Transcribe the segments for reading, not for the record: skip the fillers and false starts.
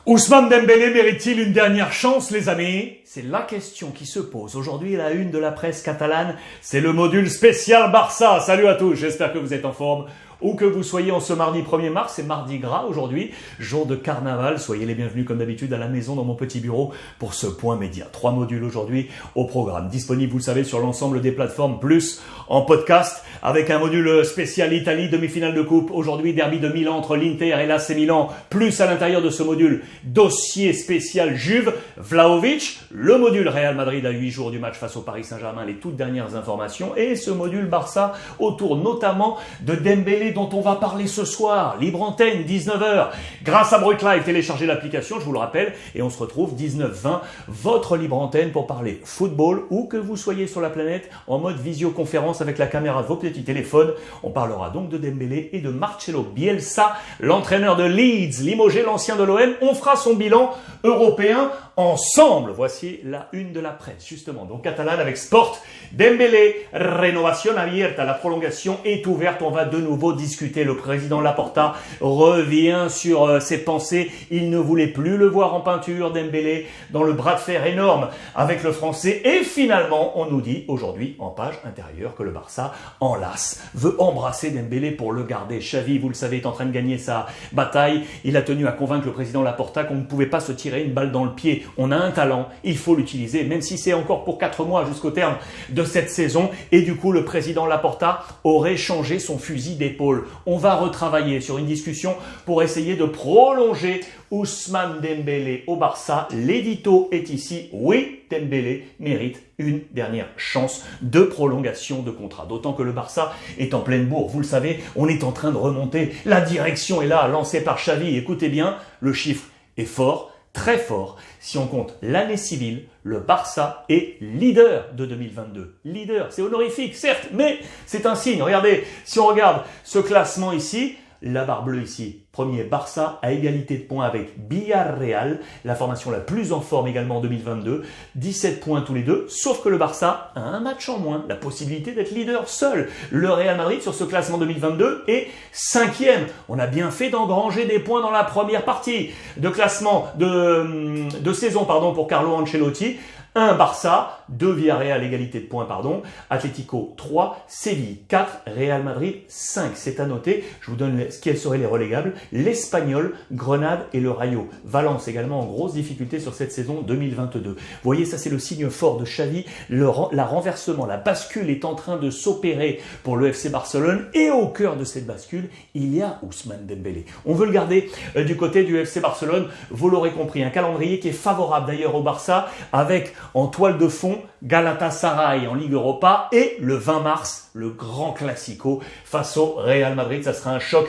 Ousmane Dembélé mérite-t-il une dernière chance, les amis? C'est la question qui se pose aujourd'hui à la une de la presse catalane. C'est le module spécial Barça. Salut à tous, j'espère que vous êtes en forme. Où que vous soyez en ce mardi 1er mars, c'est mardi gras aujourd'hui, jour de carnaval. Soyez les bienvenus comme d'habitude à la maison dans mon petit bureau pour ce point média. 3 modules aujourd'hui au programme. Disponible, vous le savez, sur l'ensemble des plateformes, plus en podcast avec un module spécial Italie, demi-finale de coupe. Aujourd'hui, derby de Milan entre l'Inter et l'AC Milan. Plus à l'intérieur de ce module, dossier spécial Juve, Vlahovic. Le module Real Madrid à 8 jours du match face au Paris Saint-Germain, les toutes dernières informations. Et ce module Barça autour notamment de Dembélé, dont on va parler ce soir, libre antenne, 19h, grâce à Brut Live, téléchargez l'application, je vous le rappelle, et on se retrouve 19-20, votre libre antenne pour parler football, où que vous soyez sur la planète, en mode visioconférence avec la caméra de vos petits téléphones. On parlera donc de Dembélé et de Marcelo Bielsa, l'entraîneur de Leeds, limogé, l'ancien de l'OM. On fera son bilan européen ensemble. Voici la une de la presse, justement, donc catalane avec Sport. Dembélé, renovación abierta, la prolongation est ouverte, on va de nouveau discuter. Le président Laporta revient sur ses pensées. Il ne voulait plus le voir en peinture, Dembélé, dans le bras de fer énorme avec le Français. Et finalement, on nous dit aujourd'hui, en page intérieure, que le Barça enlace, veut embrasser Dembélé pour le garder. Xavi, vous le savez, est en train de gagner sa bataille. Il a tenu à convaincre le président Laporta qu'on ne pouvait pas se tirer une balle dans le pied. On a un talent, il faut l'utiliser, même si c'est encore pour 4 mois jusqu'au terme de cette saison. Et du coup, le président Laporta aurait changé son fusil d'épaule. On va retravailler sur une discussion pour essayer de prolonger Ousmane Dembélé au Barça. L'édito est ici. Oui, Dembélé mérite une dernière chance de prolongation de contrat. D'autant que le Barça est en pleine bourre. Vous le savez, on est en train de remonter. La direction est là, lancée par Xavi. Écoutez bien, le chiffre est fort. Très fort. Si on compte l'année civile, le Barça est leader de 2022. Leader, c'est honorifique, certes, mais c'est un signe. Regardez, si on regarde ce classement ici, la barre bleue ici, premier Barça à égalité de points avec Villarreal, la formation la plus en forme également en 2022, 17 points tous les deux, sauf que le Barça a un match en moins, la possibilité d'être leader seul. Le Real Madrid sur ce classement 2022 est 5e. On a bien fait d'engranger des points dans la première partie de classement de saison pour Carlo Ancelotti. 1 Barça, 2 Villarreal, égalité de points, Atlético 3, Séville 4, Real Madrid 5. C'est à noter, je vous donne ce qui seraient les relégables, l'Espagnol, Grenade et le Rayo. Valence également en grosse difficulté sur cette saison 2022. Vous voyez, ça c'est le signe fort de Xavi, la renversement, la bascule est en train de s'opérer pour le FC Barcelone et au cœur de cette bascule, il y a Ousmane Dembélé. On veut le garder du côté du FC Barcelone, vous l'aurez compris, un calendrier qui est favorable d'ailleurs au Barça avec en toile de fond, Galatasaray en Ligue Europa et le 20 mars, le grand classico face au Real Madrid. Ça sera un choc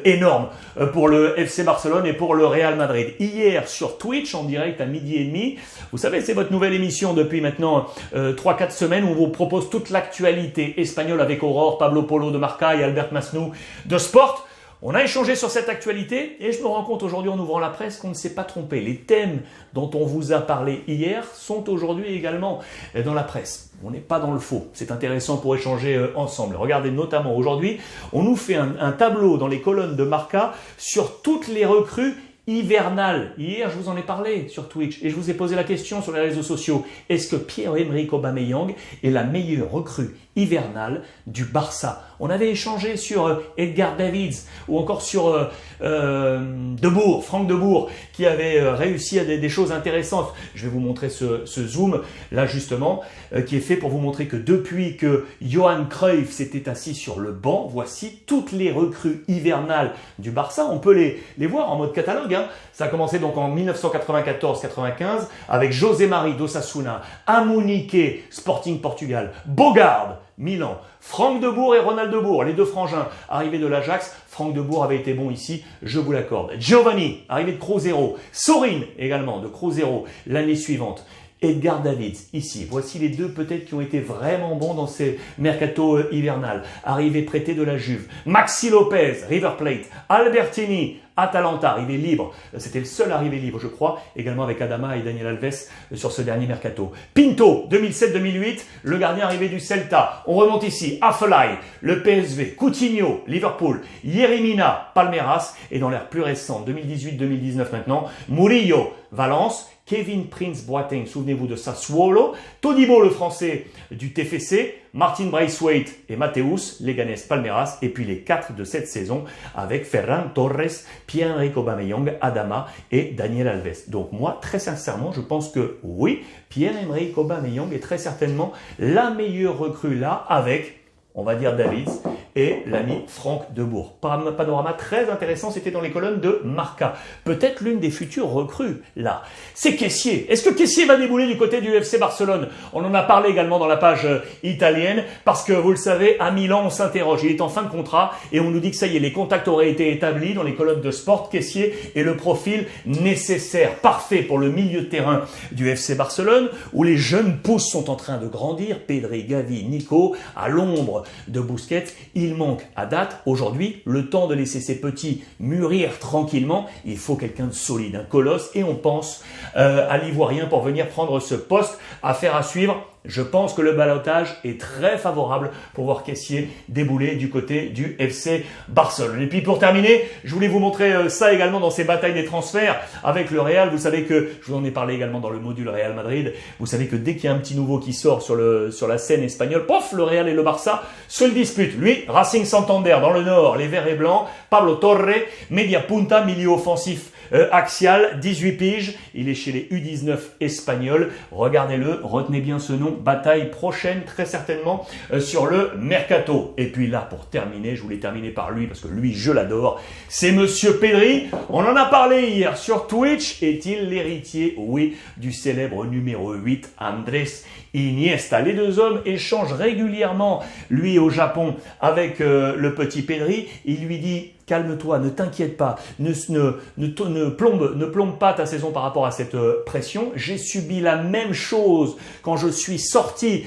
énorme pour le FC Barcelone et pour le Real Madrid. Hier sur Twitch, en direct à 12h30, vous savez, c'est votre nouvelle émission depuis maintenant 3-4 semaines où on vous propose toute l'actualité espagnole avec Aurore, Pablo Polo de Marca et Albert Masnou de Sport. On a échangé sur cette actualité et je me rends compte aujourd'hui en ouvrant la presse qu'on ne s'est pas trompé. Les thèmes dont on vous a parlé hier sont aujourd'hui également dans la presse. On n'est pas dans le faux. C'est intéressant pour échanger ensemble. Regardez notamment aujourd'hui, on nous fait un tableau dans les colonnes de Marca sur toutes les recrues hivernale. Hier, je vous en ai parlé sur Twitch et je vous ai posé la question sur les réseaux sociaux. Est-ce que Pierre-Emerick Aubameyang est la meilleure recrue hivernale du Barça? On avait échangé sur Edgar Davids ou encore sur Debourg, Franck Debourg, qui avait réussi à des choses intéressantes. Je vais vous montrer ce zoom là justement, qui est fait pour vous montrer que depuis que Johan Cruyff s'était assis sur le banc, voici toutes les recrues hivernales du Barça. On peut les voir en mode catalogue. Ça a commencé donc en 1994-95 avec José Marie d'Osasuna, Amunique, Sporting Portugal, Bogarde, Milan, Franck Debourg et Ronald Debourg, les deux frangins arrivés de l'Ajax. Franck Debourg avait été bon ici, je vous l'accorde. Giovanni, arrivé de Cruzeiro. Sorin également de Cruzeiro l'année suivante. Edgar Davids, ici. Voici les deux peut-être qui ont été vraiment bons dans ces mercato hivernales. Arrivé prêté de la Juve. Maxi Lopez, River Plate. Albertini, Atalanta, arrivé libre. C'était le seul arrivé libre, je crois, également avec Adama et Daniel Alves sur ce dernier mercato. Pinto, 2007-2008, le gardien arrivé du Celta. On remonte ici, Afellay, le PSV, Coutinho, Liverpool, Yeremina, Palmeiras, et dans l'ère plus récente, 2018-2019 maintenant, Murillo, Valence, Kevin Prince Boateng, souvenez-vous de Sassuolo, Todibo le français du TFC, Martin Braithwaite et Mateus, Leganés Palmeiras, et puis les 4 de cette saison avec Ferran Torres, Pierre-Emerick Aubameyang, Adama et Daniel Alves. Donc moi, très sincèrement, je pense que oui, Pierre-Emerick Aubameyang est très certainement la meilleure recrue là avec, on va dire, Davids et l'ami Franck Debourg. Panorama très intéressant, c'était dans les colonnes de Marca. Peut-être l'une des futures recrues, là. C'est Kessié. Est-ce que Kessié va débouler du côté du FC Barcelone? On en a parlé également dans la page italienne, parce que, vous le savez, à Milan, on s'interroge. Il est en fin de contrat, et on nous dit que ça y est, les contacts auraient été établis dans les colonnes de Sport. Kessié est le profil nécessaire, parfait pour le milieu de terrain du FC Barcelone, où les jeunes pousses sont en train de grandir. Pedri, Gavi, Nico, à l'ombre de Busquets. Il manque à date, aujourd'hui, le temps de laisser ces petits mûrir tranquillement. Il faut quelqu'un de solide, un colosse, et on pense à l'Ivoirien pour venir prendre ce poste. Affaire à suivre. Je pense que le ballottage est très favorable pour voir Kessié débouler du côté du FC Barcelone. Et puis pour terminer, je voulais vous montrer ça également dans ces batailles des transferts avec le Real. Vous savez que, je vous en ai parlé également dans le module Real Madrid, vous savez que dès qu'il y a un petit nouveau qui sort sur la scène espagnole, pof, le Real et le Barça se le disputent. Lui, Racing Santander dans le nord, les verts et blancs, Pablo Torre, media punta, milieu offensif axial, 18 piges, il est chez les U19 espagnols, regardez-le, retenez bien ce nom, bataille prochaine très certainement sur le Mercato. Et puis là, pour terminer, je voulais terminer par lui, parce que lui, je l'adore, c'est Monsieur Pedri, on en a parlé hier sur Twitch, est-il l'héritier, oui, du célèbre numéro 8, Andrés Iniesta. Les deux hommes échangent régulièrement, lui au Japon, avec le petit Pedri, il lui dit: calme-toi, ne t'inquiète pas, ne plombe pas ta saison par rapport à cette pression. J'ai subi la même chose quand je suis sorti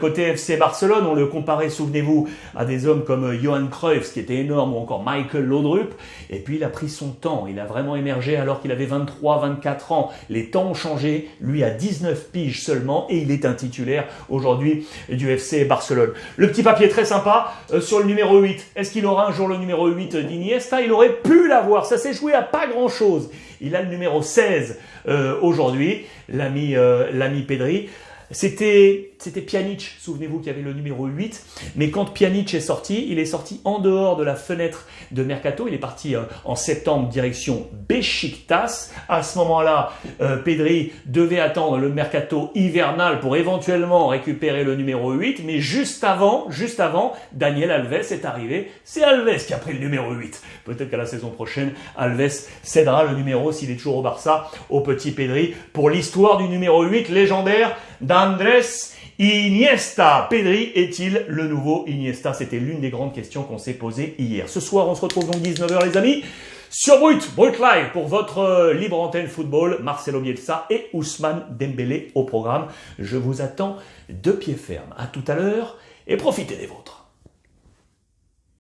côté FC Barcelone. On le comparait, souvenez-vous, à des hommes comme Johan Cruyff, qui était énorme, ou encore Michael Laudrup. Et puis il a pris son temps, il a vraiment émergé alors qu'il avait 23, 24 ans. Les temps ont changé, lui a 19 piges seulement, et il est un titulaire aujourd'hui du FC Barcelone. Le petit papier très sympa sur le numéro 8. Est-ce qu'il aura un jour le numéro 8 d'Iniesta? Il aurait pu l'avoir, ça s'est joué à pas grand-chose. Il a le numéro 16 aujourd'hui, l'ami Pedri. C'était Pjanic, souvenez-vous, qui avait le numéro 8, mais quand Pjanic est sorti, il est sorti en dehors de la fenêtre de Mercato, il est parti en septembre direction Beşiktaş. À ce moment-là, Pedri devait attendre le Mercato hivernal pour éventuellement récupérer le numéro 8, mais juste avant, Daniel Alves est arrivé, c'est Alves qui a pris le numéro 8. Peut-être qu'à la saison prochaine, Alves cédera le numéro, s'il est toujours au Barça, au petit Pedri, pour l'histoire du numéro 8 légendaire d'Andrés Iniesta. Pedri est-il le nouveau Iniesta? C'était l'une des grandes questions qu'on s'est posées hier. Ce soir, on se retrouve donc 19h les amis, sur Brut Live pour votre libre antenne football. Marcelo Bielsa et Ousmane Dembélé au programme. Je vous attends de pied ferme. À tout à l'heure et profitez des vôtres.